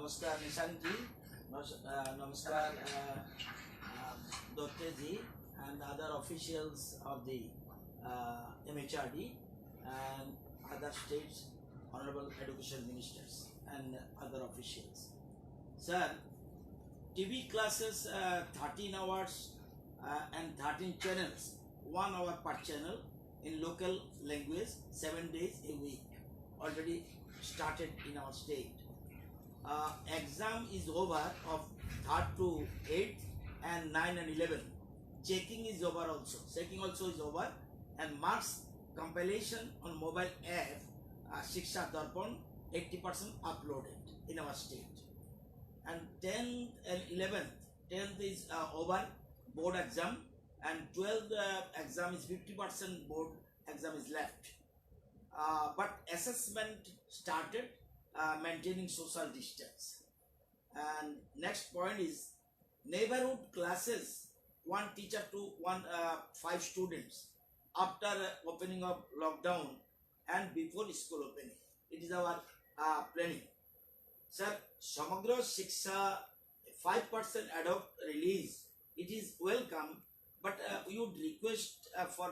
नमस्कार निशांत जी, नमस्कार Dr. ji and other officials of the MHRD and other states, honorable education ministers and other officials. Sir, TV classes 13 hours and 13 channels, 1 hour per channel in local language, 7 days a week already started in our state. Exam is over of 3rd to 8th and 9 and 11. Checking is over also. Checking also is over, and marks compilation on mobile app Shiksha Darpan 80% uploaded in our state. And 10th and 11th, 10th is over board exam, and 12th exam is 50% board exam is left. But assessment started, maintaining social distance. And next point is neighborhood classes, 1 teacher to 5 students after opening of lockdown and before school opening. It is our planning. Sir, Samagra Shiksha 5% ad hoc release, it is welcome, but we would request for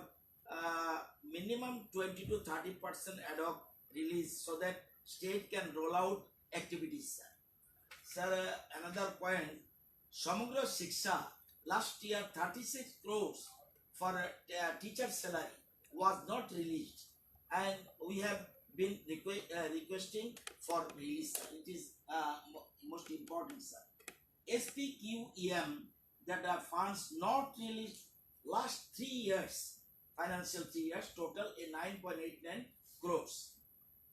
minimum 20 to 30% ad hoc release so that state can roll out activities. Sir, another point, Samagra Shiksha last year 36 crores for teacher salary was not released, and we have been requesting for release. It is most important, sir. SPQEM, that are funds not released last 3 years, financial 3 years, total a 9.89 crores.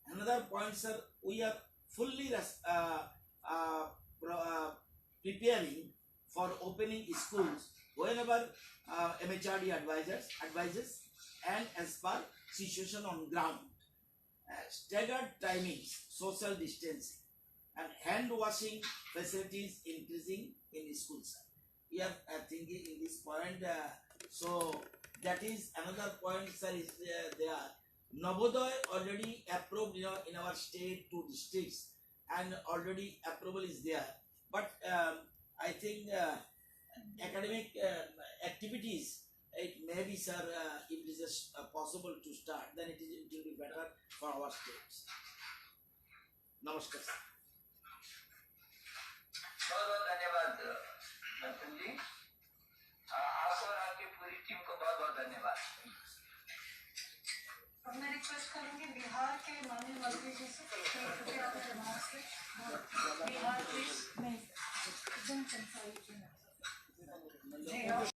Another point, sir, we are fully preparing for opening schools whenever MHRD advises and as per situation on ground. Staggered timings, social distancing, and hand washing facilities increasing in schools. We are thinking in this point. So that is another point, sir. Is there? Navodaya already approved in our state 2 districts, and already approval is there. But I think academic activities, it may be, sir, if it is possible to start, then it will be better for our states. Namaskar, sir. बहुत धन्यवाद नंदन जी, आपको और आपकी पूरी team को बहुत बहुत धन्यवाद। अब मैं रिक्वेस्ट करूंगी बिहार के माननीय मंत्री जी से कृपया अपने रिमार्क्स में बिहार प्लीज नहीं एकदम कंसल्टेंट जी।